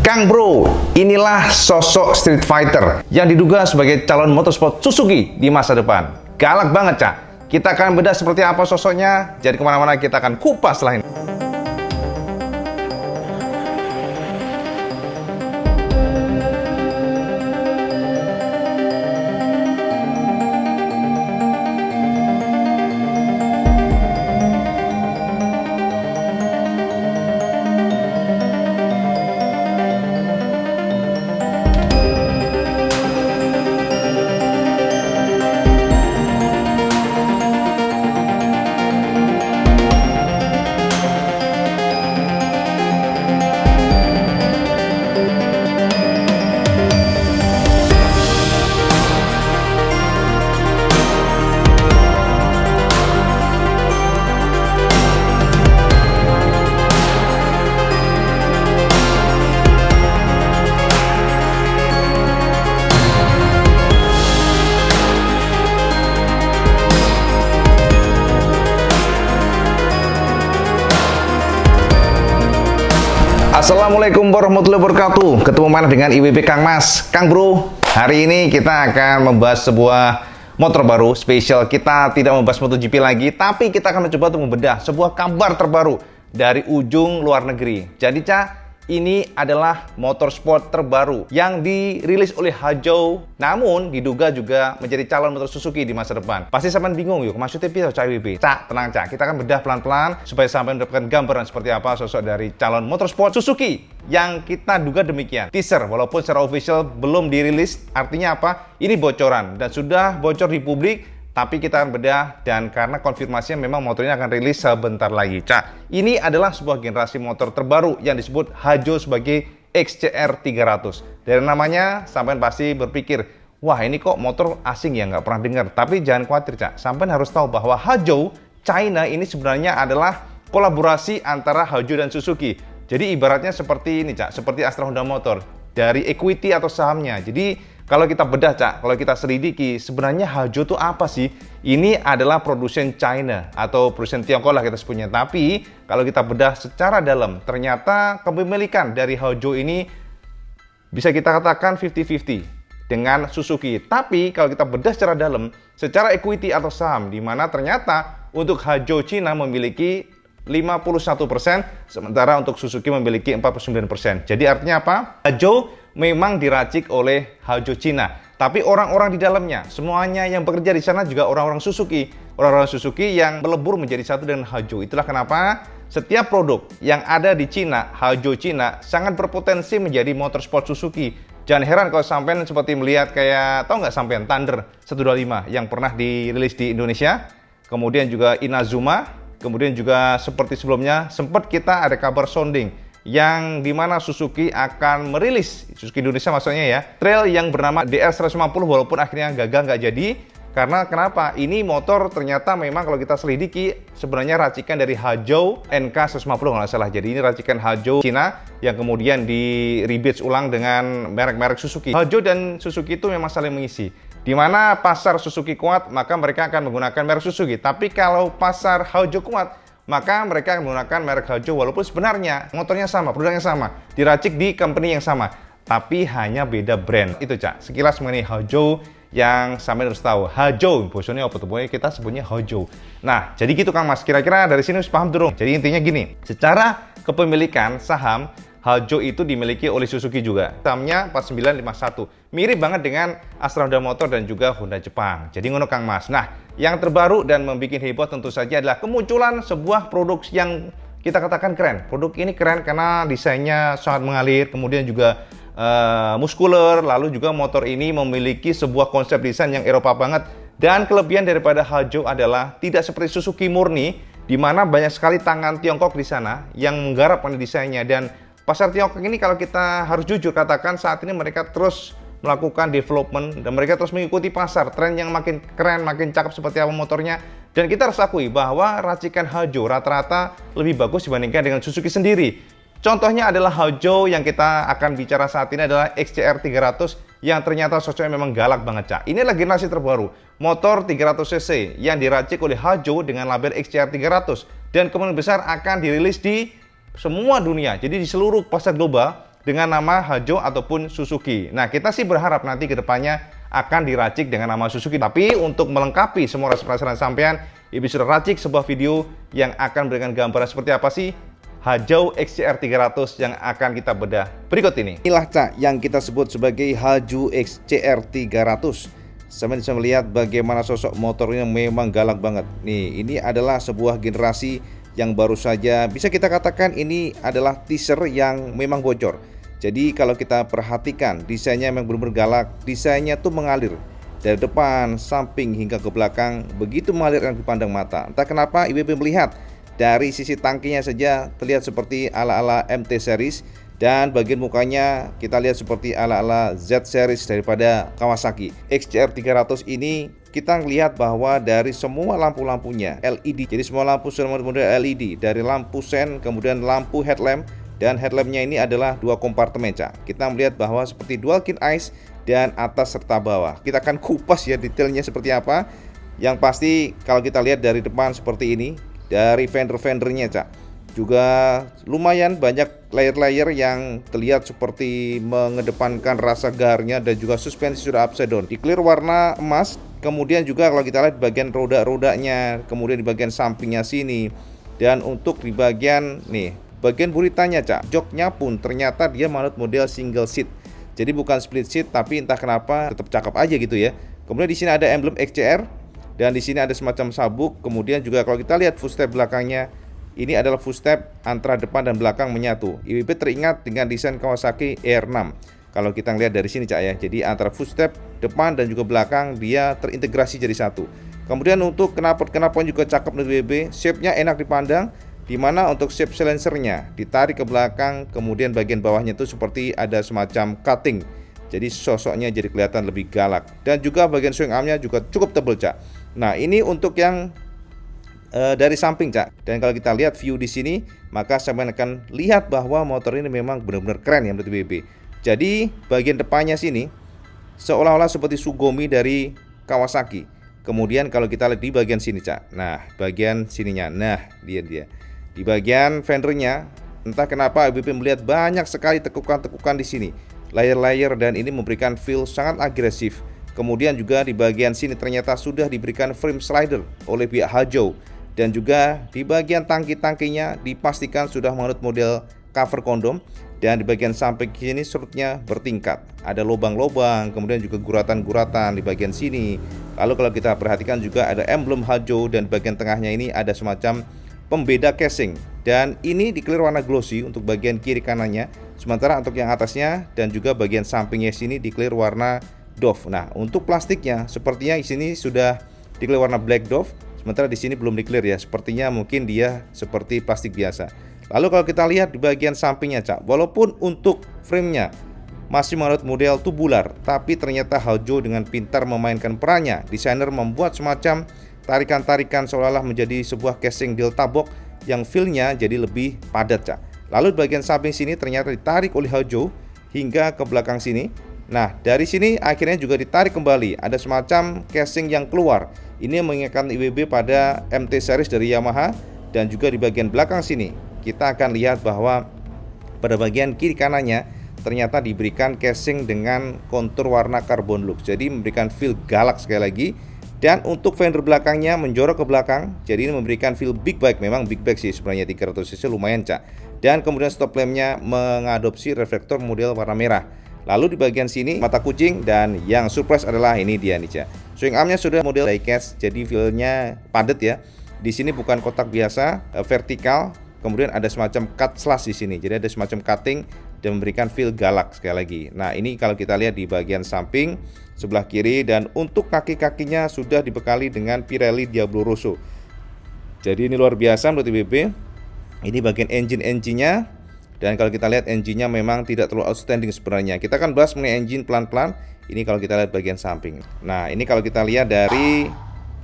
Kang Bro, inilah sosok street fighter yang diduga sebagai calon motorsport Suzuki di masa depan. Galak banget, Cak. Kita akan bedah seperti apa sosoknya. Jadi kemana-mana kita akan kupas lain. Assalamualaikum warahmatullahi wabarakatuh. Ketemu mana dengan IWB Kang Mas, Kang Bro. Hari ini kita akan membahas sebuah motor baru spesial. Kita tidak membahas MotoGP lagi, tapi kita akan mencoba untuk membedah sebuah kabar terbaru dari ujung luar negeri. Jadi, Cak, ini adalah motorsport terbaru yang dirilis oleh Hajou, namun diduga juga menjadi calon motor Suzuki di masa depan. Pasti sampean bingung yuk, maksudnya apa Cak WB? Cak, tenang Cak, kita akan bedah pelan-pelan supaya sampean mendapatkan gambaran seperti apa sosok dari calon motorsport Suzuki yang kita duga demikian. Teaser, walaupun secara official belum dirilis, artinya apa? Ini bocoran dan sudah bocor di publik. Tapi kita akan bedah, dan karena konfirmasinya memang motor ini akan rilis sebentar lagi. Cak, ini adalah sebuah generasi motor terbaru yang disebut Hajou sebagai XCR 300. Dari namanya, sampean pasti berpikir, wah ini kok motor asing ya, nggak pernah dengar. Tapi jangan khawatir, Cak. Sampean harus tahu bahwa Hajou China ini sebenarnya adalah kolaborasi antara Hajou dan Suzuki. Jadi ibaratnya seperti ini, Cak, seperti Astra Honda Motor. Dari equity atau sahamnya. Jadi kalau kita bedah, Cak, kalau kita selidiki, sebenarnya Hajou itu apa sih? Ini adalah produsen China atau produsen Tiongkok lah kita sebutnya. Tapi kalau kita bedah secara dalam, ternyata kepemilikan dari Hajou ini bisa kita katakan 50-50 dengan Suzuki. Tapi kalau kita bedah secara dalam, secara equity atau saham, di mana ternyata untuk Hajou China memiliki 51%, sementara untuk Suzuki memiliki 49%. Jadi artinya apa? Hajou memang diracik oleh Hajou China, tapi orang-orang di dalamnya, semuanya yang bekerja di sana juga orang-orang Suzuki. Orang-orang Suzuki yang melebur menjadi satu dengan Hajou. Itulah kenapa setiap produk yang ada di China, Hajou China, sangat berpotensi menjadi motorsport Suzuki. Jangan heran kalau sampean seperti melihat kayak, tahu nggak sampean, Thunder 125 yang pernah dirilis di Indonesia, kemudian juga Inazuma, kemudian juga seperti sebelumnya, sempat kita ada kabar sounding yang dimana Suzuki akan merilis, Suzuki Indonesia maksudnya ya, trail yang bernama DR150 walaupun akhirnya gagal nggak jadi. Karena kenapa? Ini motor ternyata memang kalau kita selidiki sebenarnya racikan dari Hajou NK150 kalau nggak salah. Jadi ini racikan Hajou Cina yang kemudian di rebadge ulang dengan merek-merek Suzuki. Hajou dan Suzuki itu memang saling mengisi. Di mana pasar Suzuki kuat, maka mereka akan menggunakan merek Suzuki. Tapi kalau pasar Hajou kuat, maka mereka akan menggunakan merek Hajou walaupun sebenarnya motornya sama, produknya sama, diracik di company yang sama, tapi hanya beda brand. Itu, Cak, sekilas mengenai Hajou yang sampai harus tahu. Hajou, bosnya apa tuh? Pokoknya kita sebutnya Hajou. Nah, jadi gitu Kang Mas, kira-kira dari sini harus paham dong. Jadi intinya gini, secara kepemilikan saham, Hajou itu dimiliki oleh Suzuki juga. Sahamnya 4951. Mirip banget dengan Astra Honda Motor dan juga Honda Jepang. Jadi ngono Kang Mas. Nah, yang terbaru dan membuat heboh tentu saja adalah kemunculan sebuah produk yang kita katakan keren. Produk ini keren karena desainnya sangat mengalir, kemudian juga muskuler, lalu juga motor ini memiliki sebuah konsep desain yang Eropa banget. Dan kelebihan daripada Hajou adalah tidak seperti Suzuki murni, di mana banyak sekali tangan Tiongkok di sana yang menggarap pada desainnya. Dan pasar Tiongkok ini kalau kita harus jujur katakan saat ini mereka terus melakukan development dan mereka terus mengikuti pasar, tren yang makin keren, makin cakep seperti apa motornya. Dan kita harus akui bahwa racikan Hajou rata-rata lebih bagus dibandingkan dengan Suzuki sendiri. Contohnya adalah Hajou yang kita akan bicara saat ini adalah XCR 300 yang ternyata sosoknya memang galak banget, Cak. Ini adalah generasi terbaru, motor 300cc yang diracik oleh Hajou dengan label XCR 300 dan kemungkinan besar akan dirilis di semua dunia. Jadi di seluruh pasar global dengan nama Hajo ataupun Suzuki. Nah, kita sih berharap nanti ke depannya akan diracik dengan nama Suzuki. Tapi untuk melengkapi semua rasa penasaran sampean, Ibu sudah racik sebuah video yang akan memberikan gambaran seperti apa sih Hajo XCR 300 yang akan kita bedah berikut ini. Inilah Cak yang kita sebut sebagai Hajo XCR 300. Sampai bisa melihat bagaimana sosok motor ini memang galak banget. Nih, ini adalah sebuah generasi yang baru saja bisa kita katakan ini adalah teaser yang memang bocor. Jadi kalau kita perhatikan desainnya memang benar-benar galak, desainnya tuh mengalir dari depan, samping hingga ke belakang, begitu mengalir yang dipandang mata. Entah kenapa IWB melihat dari sisi tangkinya saja terlihat seperti ala-ala MT series, dan bagian mukanya kita lihat seperti ala-ala Z series daripada Kawasaki. XCR 300 ini kita lihat bahwa dari semua lampu-lampunya LED, jadi semua lampu sudah model LED, dari lampu sen, kemudian lampu headlamp, dan headlampnya ini adalah dua kompartemen Cak. Kita melihat bahwa seperti dual kit eyes dan atas serta bawah. Kita akan kupas ya detailnya seperti apa. Yang pasti kalau kita lihat dari depan seperti ini, dari fender-fendernya Cak, juga lumayan banyak layer-layer yang terlihat seperti mengedepankan rasa gaharnya, dan juga suspensi sudah upside down di clear warna emas. Kemudian juga kalau kita lihat bagian roda-rodanya, kemudian di bagian sampingnya sini, dan untuk di bagian nih bagian buritanya Cak, joknya pun ternyata dia manut model single seat. Jadi bukan split seat, tapi entah kenapa tetap cakep aja gitu ya. Kemudian di sini ada emblem XCR, dan di sini ada semacam sabuk. Kemudian juga kalau kita lihat footstep belakangnya, ini adalah footstep antara depan dan belakang menyatu. IWB teringat dengan desain Kawasaki R6. Kalau kita lihat dari sini Cak ya, jadi antara footstep depan dan juga belakang dia terintegrasi jadi satu. Kemudian untuk knalpot juga cakep dari IWB, shape-nya enak dipandang. Dimana untuk shape silencernya ditarik ke belakang, kemudian bagian bawahnya itu seperti ada semacam cutting, jadi sosoknya jadi kelihatan lebih galak. Dan juga bagian swing armnya juga cukup tebal Cak. Nah, ini untuk yang dari samping Cak. Dan kalau kita lihat view di sini, maka saya akan lihat bahwa motor ini memang benar-benar keren ya menurut BB. Jadi bagian depannya sini seolah-olah seperti Sugumi dari Kawasaki. Kemudian kalau kita lihat di bagian sini Cak, nah bagian sininya, nah dia di bagian fendernya, entah kenapa IWB melihat banyak sekali tekukan-tekukan di sini, layer-layer, dan ini memberikan feel sangat agresif. Kemudian juga di bagian sini ternyata sudah diberikan frame slider oleh pihak Hajo, dan juga di bagian tangki-tangkinya dipastikan sudah menurut model cover kondom, dan di bagian samping sini surutnya bertingkat, ada lubang-lubang, kemudian juga guratan-guratan di bagian sini. Lalu kalau kita perhatikan juga ada emblem Hajo, dan bagian tengahnya ini ada semacam pembeda casing, dan ini di clear warna glossy untuk bagian kiri kanannya, sementara untuk yang atasnya dan juga bagian sampingnya sini di clear warna doff. Nah, untuk plastiknya sepertinya di sini sudah di clear warna black doff, sementara di sini belum di clear ya, sepertinya mungkin dia seperti plastik biasa. Lalu kalau kita lihat di bagian sampingnya Cak, walaupun untuk framenya masih menurut model tubular, tapi ternyata Hajo dengan pintar memainkan perannya. Desainer membuat semacam tarikan-tarikan seolah-olah menjadi sebuah casing delta box yang feel-nya jadi lebih padat Cak. Lalu di bagian samping sini ternyata ditarik oleh Hajo hingga ke belakang sini. Nah, dari sini akhirnya juga ditarik kembali, ada semacam casing yang keluar. Ini mengingatkan IWB pada MT series dari Yamaha. Dan juga di bagian belakang sini kita akan lihat bahwa pada bagian kiri kanannya ternyata diberikan casing dengan kontur warna carbon look, jadi memberikan feel galak sekali lagi. Dan untuk fender belakangnya menjorok ke belakang, jadi ini memberikan feel big bike. Memang big bike sih sebenarnya, 300cc lumayan Cak. Dan kemudian stop lampnya mengadopsi reflektor model warna merah. Lalu di bagian sini mata kucing, dan yang surprise adalah ini dia nih Cak. Swing armnya sudah model diecast, jadi feel-nya padat ya. Di sini bukan kotak biasa, vertikal. Kemudian ada semacam cut slash di sini, jadi ada semacam cutting dan memberikan feel galak sekali lagi. Nah, ini kalau kita lihat di bagian samping sebelah kiri, dan untuk kaki-kakinya sudah dibekali dengan Pirelli Diablo Rosso. Jadi ini luar biasa menurut IWB. Ini bagian engine-nya, dan kalau kita lihat engine-nya memang tidak terlalu outstanding sebenarnya. Kita akan bahas mengenai engine pelan-pelan. Ini kalau kita lihat bagian samping. Nah, ini kalau kita lihat dari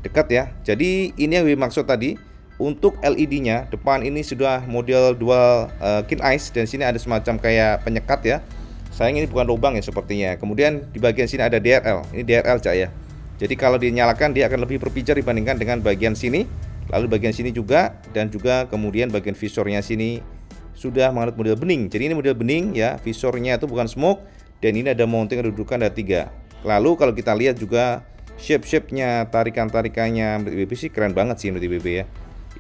dekat ya. Jadi ini yang dimaksud tadi. Untuk LED-nya depan ini sudah model dual kit eyes, dan sini ada semacam kayak penyekat ya. Sayang ini bukan lubang ya sepertinya. Kemudian di bagian sini ada DRL. Ini DRL Cak ya. Jadi kalau dinyalakan dia akan lebih berpijar dibandingkan dengan bagian sini. Lalu bagian sini juga, dan juga kemudian bagian visornya sini sudah menganut model bening. Jadi ini model bening ya, visornya itu bukan smoke, dan ini ada mounting kedudukan ada 3. Lalu kalau kita lihat juga shape-nya, tarikan-tarikannya menurut IWB sih keren banget sih menurut IWB ya.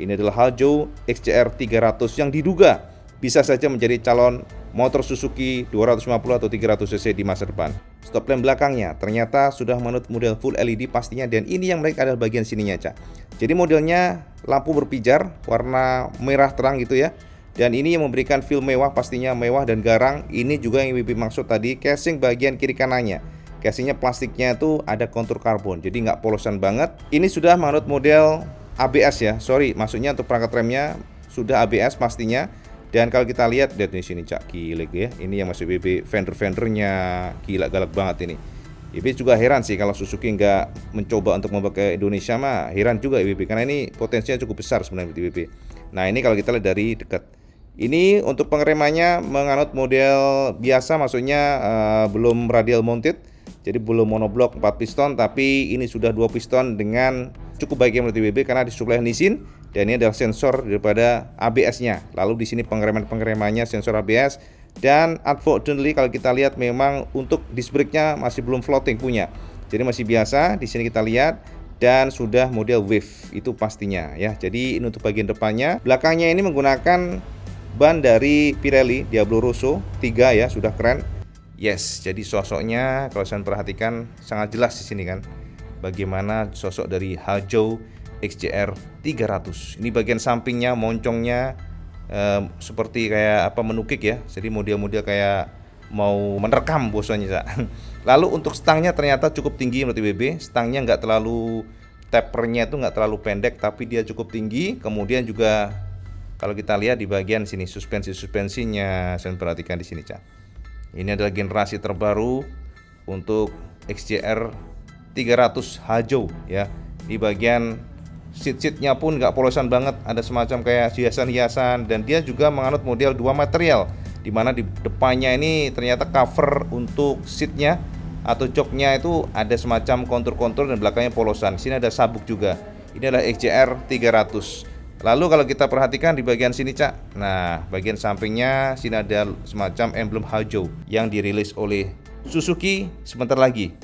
Ini adalah Hajo XJR 300 yang diduga bisa saja menjadi calon motor Suzuki 250 atau 300 cc di masa depan. Stop lamp belakangnya ternyata sudah menganut model full LED pastinya, dan ini yang menarik adalah bagian sininya, Cak. Jadi modelnya lampu berpijar warna merah terang gitu ya. Dan ini yang memberikan feel mewah, pastinya mewah dan garang. Ini juga yang IWB maksud tadi, casing bagian kiri kanannya. Casingnya plastiknya itu ada kontur karbon, jadi nggak polosan banget. Ini sudah menganut model ABS ya, maksudnya untuk perangkat remnya sudah ABS pastinya. Dan kalau kita lihat di sini, Cak, gila ya. Ini yang masih IWB fender-fendernya gila, galak banget ini. IWB juga heran sih kalau Suzuki nggak mencoba untuk membawa ke Indonesia, mah heran juga IWB, karena ini potensinya cukup besar sebenarnya IWB. Nah, ini kalau kita lihat dari dekat. Ini untuk pengeremannya menganut model biasa, maksudnya belum radial mounted. Jadi belum monoblok 4 piston, tapi ini sudah 2 piston dengan cukup baik ya menurut IWB, karena disuplai Nissin, dan ini adalah sensor daripada ABS-nya. Lalu di sini pengeremannya sensor ABS, dan unfortunately kalau kita lihat memang untuk disc brake-nya masih belum floating punya. Jadi masih biasa. Di sini kita lihat, dan sudah model wave itu pastinya ya. Jadi ini untuk bagian depannya. Belakangnya ini menggunakan ban dari Pirelli Diablo Rosso 3 ya, sudah keren. Yes, jadi sosoknya kalau saya perhatikan sangat jelas di sini kan. Bagaimana sosok dari Hajo XJR 300. Ini bagian sampingnya, moncongnya seperti kayak apa, menukik ya. Jadi model-model kayak mau menerkam bosannya. Lalu untuk stangnya ternyata cukup tinggi menurut IWB. Stangnya nggak terlalu, tapernya itu nggak terlalu pendek, tapi dia cukup tinggi. Kemudian juga kalau kita lihat di bagian sini suspensinya, saya perhatikan di sini, Cak. Ini adalah generasi terbaru untuk XJR 300 Hajo ya. Di bagian seat-seatnya pun nggak polosan banget, ada semacam kayak hiasan-hiasan, dan dia juga menganut model 2 material, dimana di depannya ini ternyata cover untuk seatnya atau joknya itu ada semacam kontur-kontur, dan belakangnya polosan. Di sini ada sabuk juga. Ini adalah XJR 300. Lalu kalau kita perhatikan di bagian sini, Cak. Nah, bagian sampingnya sini ada semacam emblem Hajo yang dirilis oleh Suzuki sebentar lagi.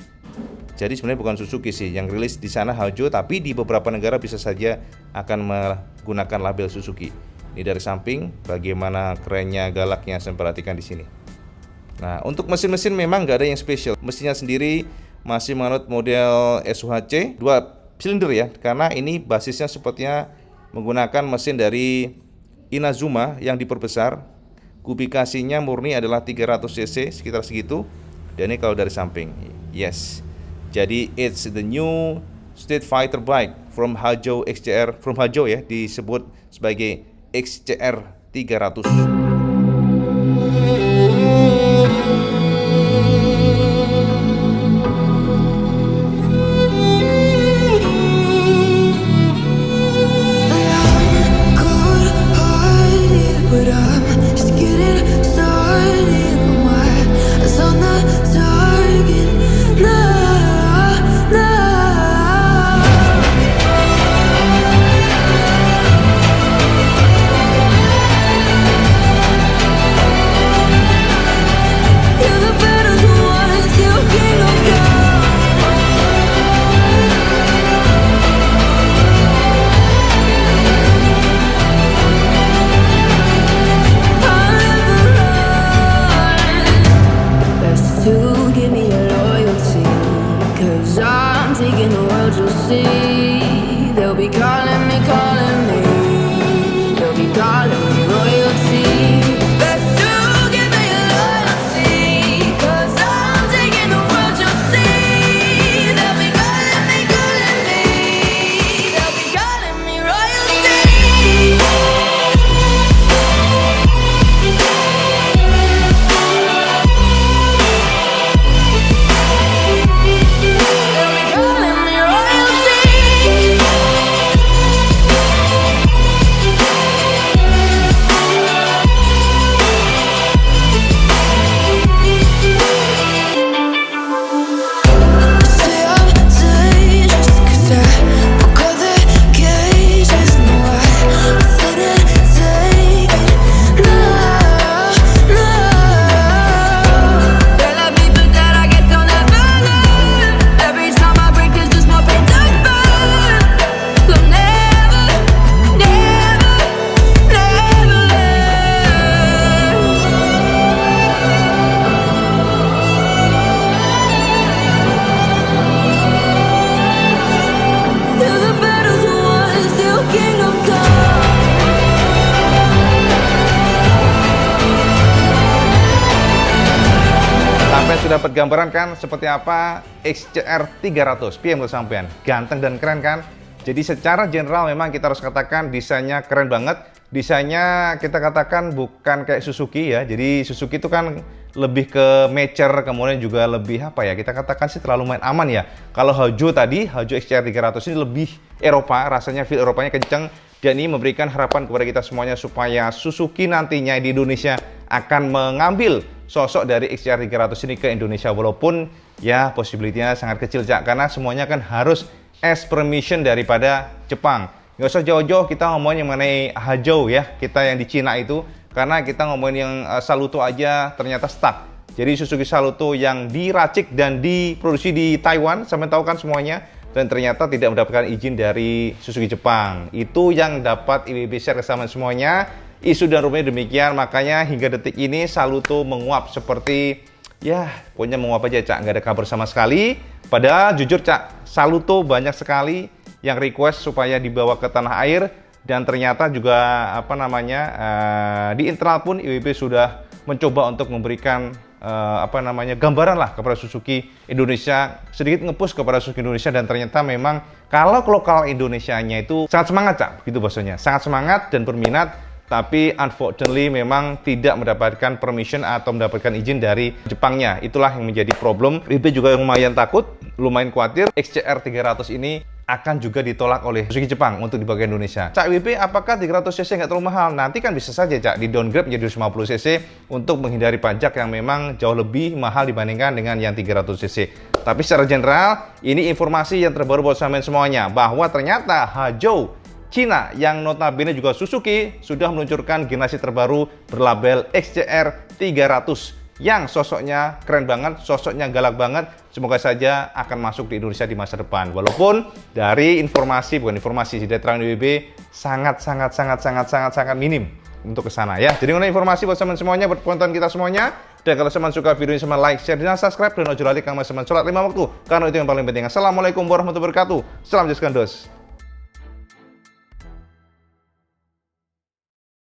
Jadi sebenarnya bukan Suzuki sih yang rilis di sana Hajo, tapi di beberapa negara bisa saja akan menggunakan label Suzuki. Ini dari samping, bagaimana kerennya, galaknya, saya perhatikan di sini. Nah, untuk mesin-mesin memang nggak ada yang spesial. Mesinnya sendiri masih menganut model SUHC 2 silinder ya, karena ini basisnya sepertinya menggunakan mesin dari Inazuma yang diperbesar. Kubikasinya murni adalah 300 cc, sekitar segitu. Dan ini kalau dari samping, yes. Jadi it's the new street fighter bike from Hajo XJR, from Hajo ya, disebut sebagai XJR 300. sudah dapat gambaran kan seperti apa XCR 300 PM sampean. Ganteng dan keren kan? Jadi secara general memang kita harus katakan desainnya keren banget. Desainnya kita katakan bukan kayak Suzuki ya. Jadi Suzuki itu kan lebih ke mature, kemudian juga lebih apa ya? Kita katakan sih terlalu main aman ya. Kalau Hajo tadi, Hajo XCR 300 ini lebih Eropa, rasanya feel Eropanya kenceng. Dan ini memberikan harapan kepada kita semuanya supaya Suzuki nantinya di Indonesia akan mengambil sosok dari XCR 300 ini ke Indonesia, walaupun ya possibility-nya sangat kecil Cak, karena semuanya kan harus as permission daripada Jepang. Nggak usah jauh-jauh kita ngomongin mengenai Hajo ya, kita yang di Cina itu, karena kita ngomongin yang Saluto aja ternyata stuck. Jadi Suzuki Saluto yang diracik dan diproduksi di Taiwan, sampai tahu kan semuanya, dan ternyata tidak mendapatkan izin dari Suzuki Jepang. Itu yang dapat IWB share ke semuanya. Isu dan rumornya demikian, makanya hingga detik ini Saluto menguap seperti ya pokoknya menguap aja Cak, nggak ada kabar sama sekali. Padahal jujur Cak, Saluto banyak sekali yang request supaya dibawa ke tanah air, dan ternyata juga apa namanya di internal pun IWB sudah mencoba untuk memberikan gambaran lah kepada Suzuki Indonesia, sedikit nge-push kepada Suzuki Indonesia, dan ternyata memang kalau lokal Indonesianya itu sangat semangat Cak, gitu bahasanya, sangat semangat dan berminat, tapi unfortunately memang tidak mendapatkan permission atau mendapatkan izin dari Jepangnya. Itulah yang menjadi problem. IWB juga lumayan takut, lumayan khawatir XCR 300 ini akan juga ditolak oleh Suzuki Jepang untuk dibawa ke Indonesia. Cak WP, apakah 300cc nggak terlalu mahal? Nanti kan bisa saja Cak di downgrade menjadi 250cc untuk menghindari pajak yang memang jauh lebih mahal dibandingkan dengan yang 300cc. Tapi secara general, ini informasi yang terbaru buat sampean semuanya, bahwa ternyata Hajo Cina yang notabene juga Suzuki sudah meluncurkan generasi terbaru berlabel XCR 300 yang sosoknya keren banget, sosoknya galak banget. Semoga saja akan masuk di Indonesia di masa depan. Walaupun dari informasi, bukan informasi, dari keterangan IWB sangat minim untuk ke sana ya. Jadi mengenai informasi buat teman semuanya, buat penonton kita semuanya. Dan kalau teman suka video ini, sama like, share, dan subscribe. Dan ojo lali kang mas teman sholat 5 waktu, karena itu yang paling penting. Assalamualaikum warahmatullahi wabarakatuh. Salam Jus Gandos.